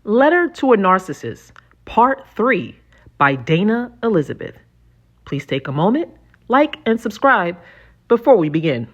Letter to a Narcissist, Part 3 by Dana Elizabeth. Please take a moment, like, and subscribe before we begin.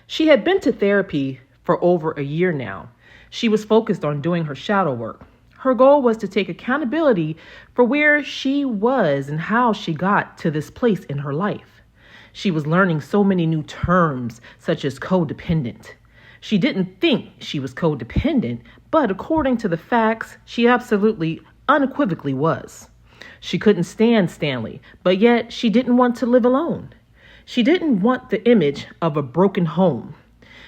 She had been to therapy for over a year now. She was focused on doing her shadow work. Her goal was to take accountability for where she was and how she got to this place in her life. She was learning so many new terms, such as codependent. She didn't think she was codependent, but according to the facts, she absolutely, unequivocally was. She couldn't stand Stanley, but yet she didn't want to live alone. She didn't want the image of a broken home.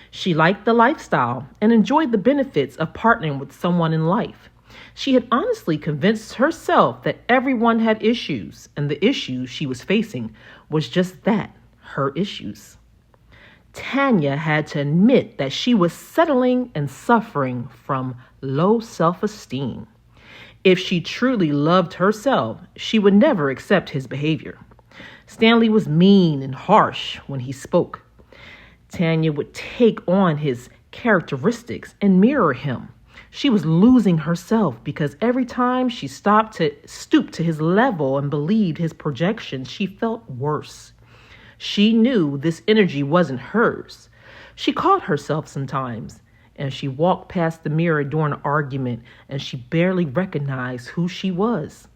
She liked the lifestyle and enjoyed the benefits of partnering with someone in life. She had honestly convinced herself that everyone had issues, and the issue she was facing was just that, her issues. Tanya had to admit that she was settling and suffering from low self-esteem. If she truly loved herself, she would never accept his behavior. Stanley was mean and harsh when he spoke. Tanya would take on his characteristics and mirror him. She was losing herself because every time she stopped to stoop to his level and believed his projections, she felt worse. She knew this energy wasn't hers. She caught herself sometimes, and she walked past the mirror during an argument, and she barely recognized who she was.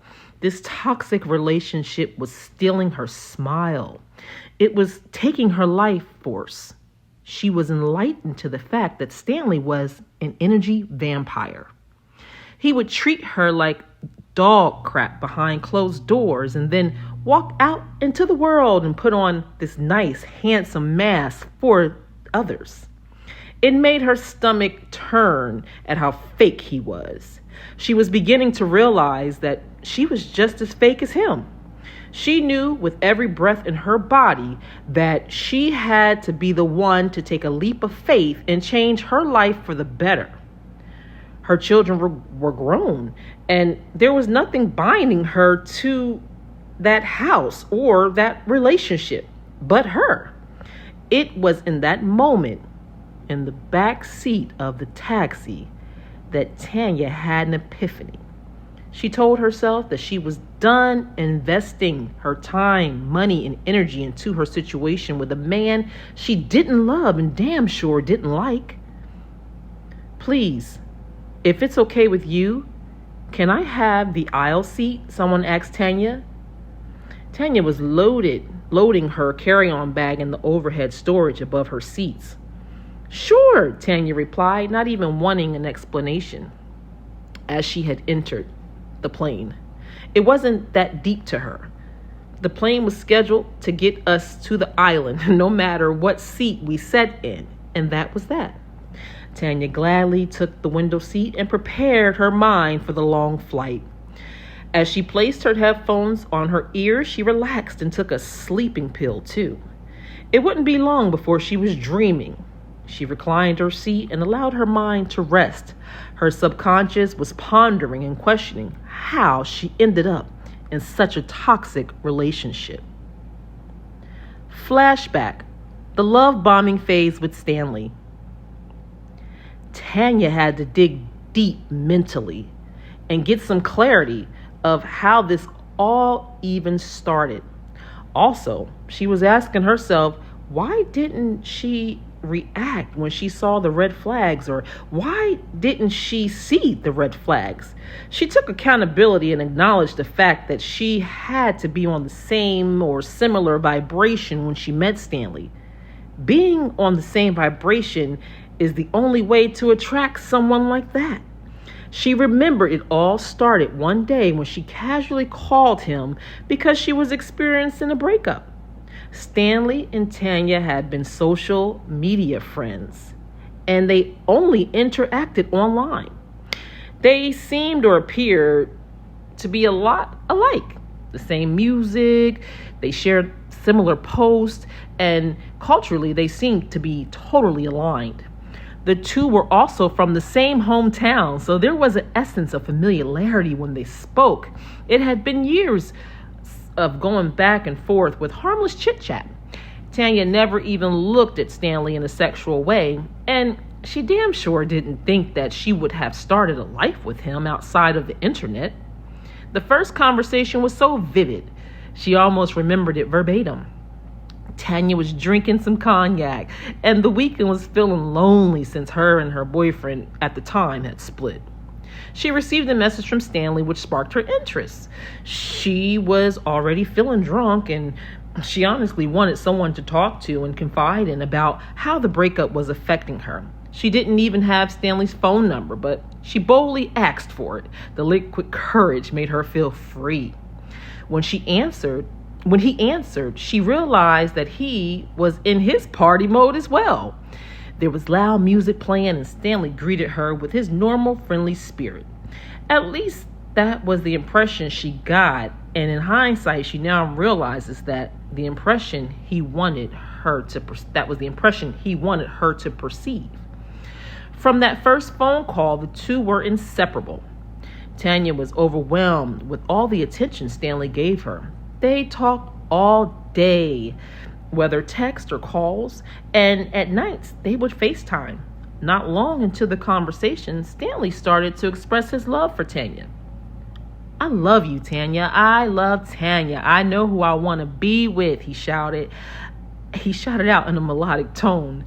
This toxic relationship was stealing her smile. It was taking her life force. She was enlightened to the fact that Stanley was an energy vampire. He would treat her like dog crap behind closed doors and then walk out into the world and put on this nice, handsome mask for others. It made her stomach turn at how fake he was. She was beginning to realize that she was just as fake as him. She knew with every breath in her body that she had to be the one to take a leap of faith and change her life for the better. Her children were grown, and there was nothing binding her to that house or that relationship but her. It was in that moment, in the back seat of the taxi, that Tanya had an epiphany. She told herself that she was done investing her time, money, and energy into her situation with a man she didn't love and damn sure didn't like. "Please, if it's okay with you, can I have the aisle seat?" someone asked Tanya. Tanya was loading her carry-on bag in the overhead storage above her seats. "Sure," Tanya replied, not even wanting an explanation, as she had entered the plane. It wasn't that deep to her. The plane was scheduled to get us to the island, no matter what seat we sat in, and that was that. Tanya gladly took the window seat and prepared her mind for the long flight. As she placed her headphones on her ears, she relaxed and took a sleeping pill too. It wouldn't be long before she was dreaming. She reclined her seat and allowed her mind to rest. Her subconscious was pondering and questioning how she ended up in such a toxic relationship. Flashback, the love bombing phase with Stanley. Tanya had to dig deep mentally and get some clarity of how this all even started. Also, she was asking herself, why didn't she react when she saw the red flags, or why didn't she see the red flags? She took accountability and acknowledged the fact that she had to be on the same or similar vibration when she met Stanley. Being on the same vibration is the only way to attract someone like that. She remembered it all started one day when she casually called him because she was experiencing a breakup. Stanley and Tanya had been social media friends, and they only interacted online. They seemed or appeared to be a lot alike. The same music, they shared similar posts, and culturally they seemed to be totally aligned. The two were also from the same hometown, so there was an essence of familiarity when they spoke. It had been years of going back and forth with harmless chit-chat. Tanya never even looked at Stanley in a sexual way, and she damn sure didn't think that she would have started a life with him outside of the internet. The first conversation was so vivid, she almost remembered it verbatim. Tanya was drinking some cognac, and the weekend was feeling lonely since her and her boyfriend at the time had split. She received a message from Stanley which sparked her interest. She was already feeling drunk, and she honestly wanted someone to talk to and confide in about how the breakup was affecting her. She didn't even have Stanley's phone number, but she boldly asked for it. The liquid courage made her feel free. When he answered, she realized that he was in his party mode as well. There was loud music playing, and Stanley greeted her with his normal, friendly spirit. At least that was the impression she got, and in hindsight, she now realizes that the impression he wanted her to perceive. From that first phone call, the two were inseparable. Tanya was overwhelmed with all the attention Stanley gave her. They talked all day, whether text or calls, and at nights they would FaceTime. Not long into the conversation, Stanley started to express his love for Tanya. "I love you, Tanya. I love Tanya. I know who I want to be with," he shouted. He shouted out in a melodic tone,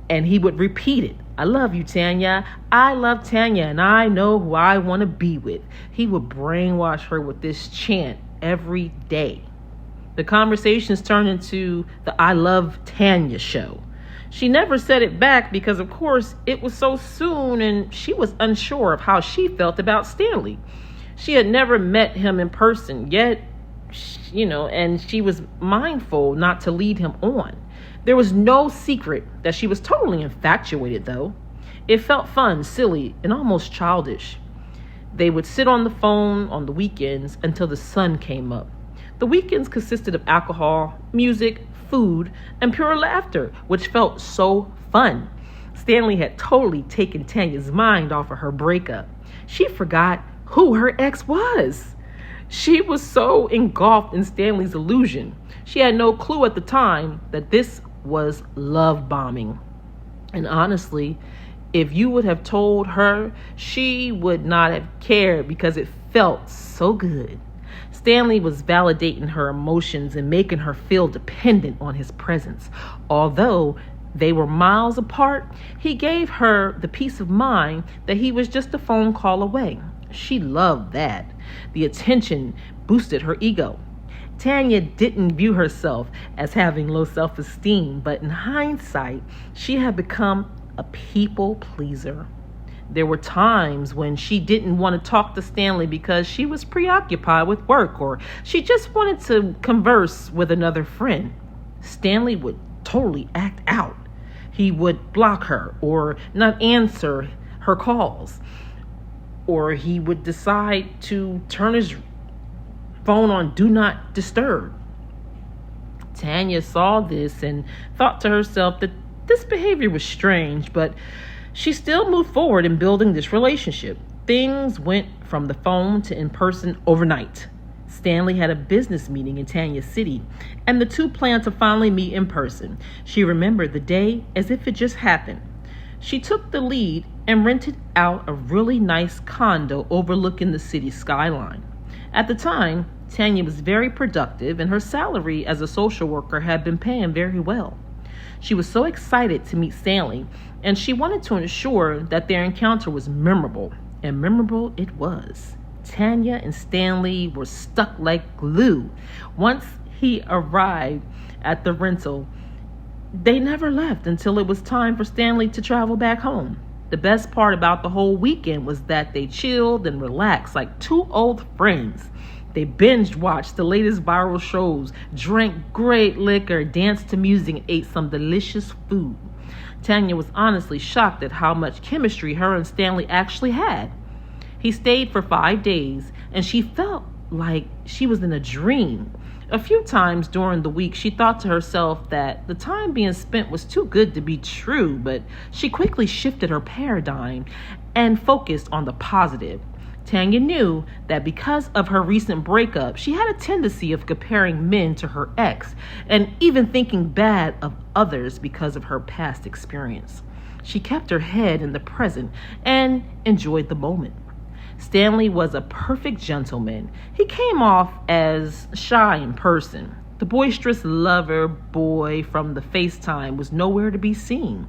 and he would repeat it. "I love you, Tanya. I love Tanya, and I know who I want to be with." He would brainwash her with this chant every day. The conversations turned into the "I love Tanya" show. She never said it back because, of course, it was so soon, and she was unsure of how she felt about Stanley. She had never met him in person yet, and she was mindful not to lead him on. There was no secret that she was totally infatuated, though. It felt fun, silly, and almost childish. They would sit on the phone on the weekends until the sun came up. The weekends consisted of alcohol, music, food, and pure laughter, which felt so fun. Stanley had totally taken Tanya's mind off of her breakup. She forgot who her ex was. She was so engulfed in Stanley's illusion. She had no clue at the time that this was love bombing. And honestly, if you would have told her, she would not have cared because it felt so good. Stanley was validating her emotions and making her feel dependent on his presence. Although they were miles apart, he gave her the peace of mind that he was just a phone call away. She loved that. The attention boosted her ego. Tanya didn't view herself as having low self-esteem, but in hindsight, she had become a people pleaser. There were times when she didn't want to talk to Stanley because she was preoccupied with work, or she just wanted to converse with another friend. Stanley would totally act out. He would block her or not answer her calls, or he would decide to turn his phone on Do Not Disturb. Tanya saw this and thought to herself that this behavior was strange, but she still moved forward in building this relationship. Things went from the phone to in person overnight. Stanley had a business meeting in Tanya City, and the two planned to finally meet in person. She remembered the day as if it just happened. She took the lead and rented out a really nice condo overlooking the city skyline. At the time, Tanya was very productive, and her salary as a social worker had been paying very well. She was so excited to meet Stanley, and she wanted to ensure that their encounter was memorable, and memorable it was. Tanya and Stanley were stuck like glue. Once he arrived at the rental, they never left until it was time for Stanley to travel back home. The best part about the whole weekend was that they chilled and relaxed like two old friends. They binge watched the latest viral shows, drank great liquor, danced to music, and ate some delicious food. Tanya was honestly shocked at how much chemistry her and Stanley actually had. He stayed for 5 days, and she felt like she was in a dream. A few times during the week, she thought to herself that the time being spent was too good to be true, but she quickly shifted her paradigm and focused on the positive. Tanya knew that because of her recent breakup, she had a tendency of comparing men to her ex and even thinking bad of others because of her past experience. She kept her head in the present and enjoyed the moment. Stanley was a perfect gentleman. He came off as shy in person. The boisterous lover boy from the FaceTime was nowhere to be seen.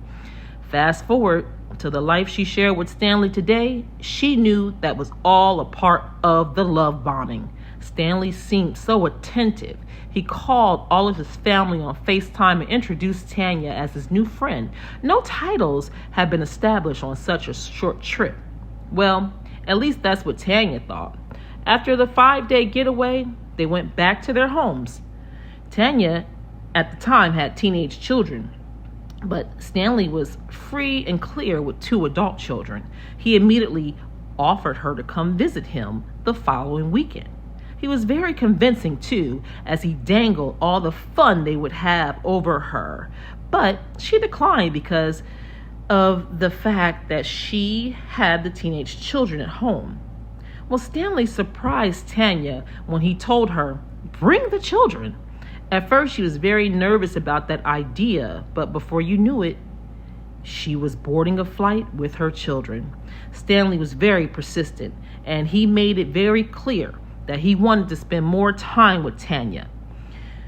Fast forward to the life she shared with Stanley today, she knew that was all a part of the love bombing. Stanley seemed so attentive. He called all of his family on FaceTime and introduced Tanya as his new friend. No titles had been established on such a short trip. Well, at least that's what Tanya thought. After the 5-day getaway, they went back to their homes. Tanya, at the time, had teenage children, but Stanley was free and clear with 2 adult children. He immediately offered her to come visit him the following weekend. He was very convincing, too, as he dangled all the fun they would have over her. But she declined because of the fact that she had the teenage children at home. Well, Stanley surprised Tanya when he told her, "Bring the children." At first, she was very nervous about that idea, but before you knew it, she was boarding a flight with her children. Stanley was very persistent, and he made it very clear that he wanted to spend more time with Tanya.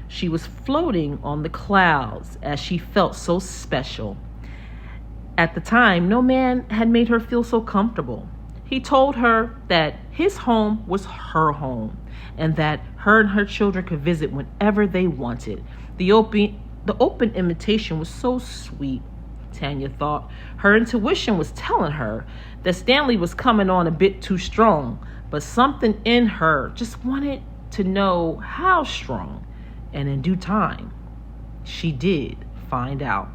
She was floating on the clouds as she felt so special. At the time, no man had made her feel so comfortable. He told her that his home was her home and that her and her children could visit whenever they wanted. The open invitation was so sweet, Tanya thought. Her intuition was telling her that Stanley was coming on a bit too strong, but something in her just wanted to know how strong. And in due time, she did find out.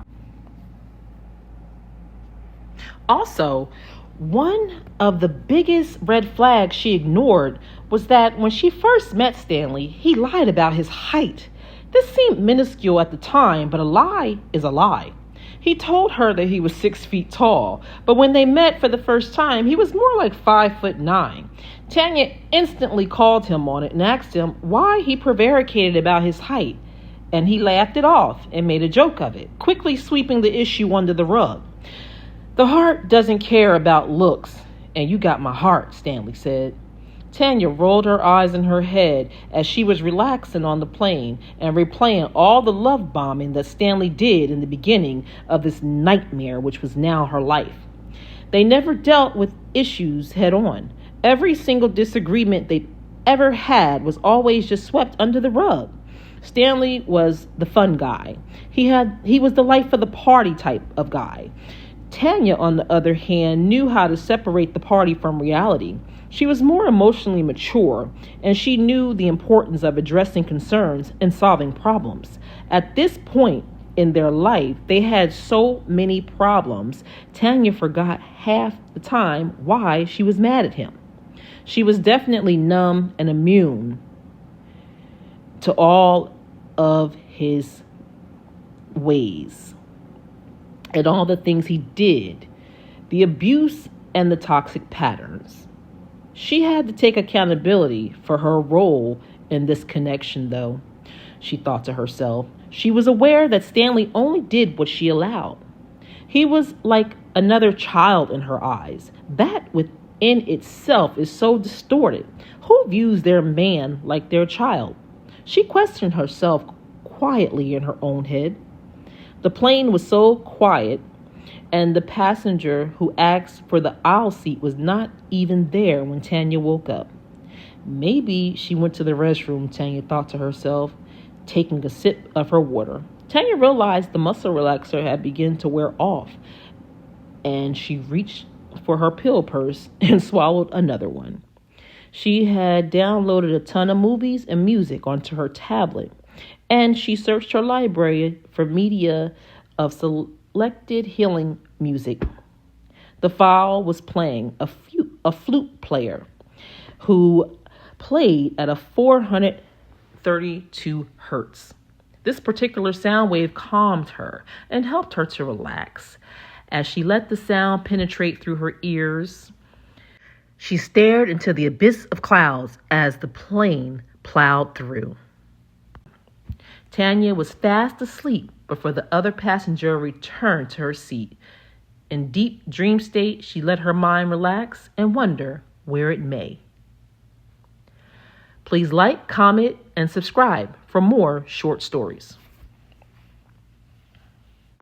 Also, one of the biggest red flags she ignored was that when she first met Stanley, he lied about his height. This seemed minuscule at the time, but a lie is a lie. He told her that he was 6 feet tall, but when they met for the first time, he was more like 5'9". Tanya instantly called him on it and asked him why he prevaricated about his height, and he laughed it off and made a joke of it, quickly sweeping the issue under the rug. "The heart doesn't care about looks, and you got my heart," Stanley said. Tanya rolled her eyes in her head as she was relaxing on the plane and replaying all the love bombing that Stanley did in the beginning of this nightmare, which was now her life. They never dealt with issues head on. Every single disagreement they ever had was always just swept under the rug. Stanley was the fun guy. He was the life of the party type of guy. Tanya, on the other hand, knew how to separate the party from reality. She was more emotionally mature, and she knew the importance of addressing concerns and solving problems. At this point in their life, they had so many problems, Tanya forgot half the time why she was mad at him. She was definitely numb and immune to all of his ways and all the things he did, the abuse and the toxic patterns. She had to take accountability for her role in this connection, though, she thought to herself. She was aware that Stanley only did what she allowed. He was like another child in her eyes. That within itself is so distorted. Who views their man like their child? She questioned herself quietly in her own head. The plane was so quiet, and the passenger who asked for the aisle seat was not even there when Tanya woke up. Maybe she went to the restroom, Tanya thought to herself, taking a sip of her water. Tanya realized the muscle relaxer had begun to wear off, and she reached for her pill purse and swallowed another one. She had downloaded a ton of movies and music onto her tablet, and she searched her library for media of selected healing music. The file was playing a flute player who played at a 432 hertz. This particular sound wave calmed her and helped her to relax. As she let the sound penetrate through her ears, She stared into the abyss of clouds as the plane plowed through. Tanya was fast asleep before the other passenger returned to her seat. In deep dream state, she let her mind relax and wonder where it may. Please like, comment, and subscribe for more short stories.